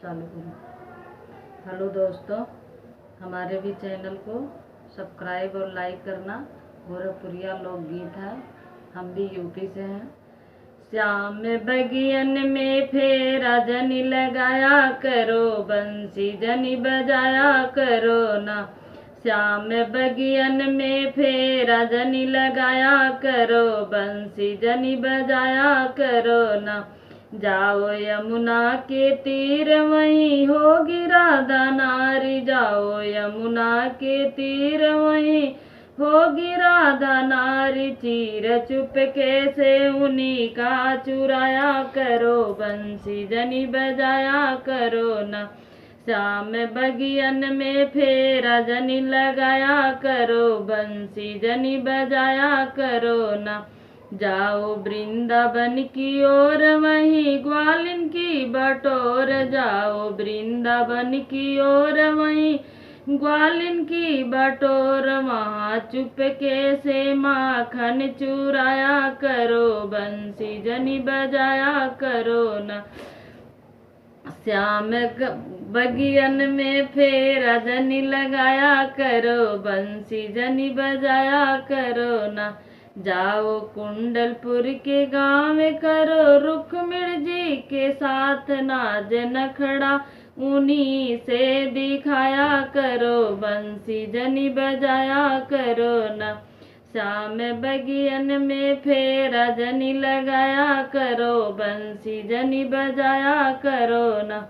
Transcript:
चालू करूँ। हेलो दोस्तों, हमारे भी चैनल को सब्सक्राइब और लाइक करना। गोरखपुरिया लोकगीत है, हम भी यूपी से हैं। श्याम बगियन में फेरा जनी लगाया करो, बंसी जनी बजाया करो ना। श्याम बगियन में फेरा जनी लगाया करो, बंसी जनी बजाया करो ना। जाओ यमुना के तीर वहीं होगी राधा नारी, जाओ यमुना के तीर वहीं होगी राधा नारी। चीर चुपके से उन्हीं का चुराया करो, बंसी जनी बजाया करो ना। श्याम बगियन में फेरा जनी लगाया करो, बंसी जनी बजाया करो ना। जाओ वृंदावन की ओर वहीं ग्वालिन की बटोर, जाओ वृंदावन की ओर वहीं ग्वालिन की बटोर। वहाँ चुपके से माखन चुराया करो, बंसी जनी बजाया करो ना। श्याम बगियन में फेरा जनी लगाया करो, बंसी जनी बजाया करो ना। जाओ कुंडलपुर के गाँव करो रुक्मिण जी के साथ नाज नखड़ा, उन्हीं से दिखाया करो, बंसी जनी बजाया करो ना। श्याम बगियन में फेरा जनी लगाया करो, बंसी जनी बजाया करो ना।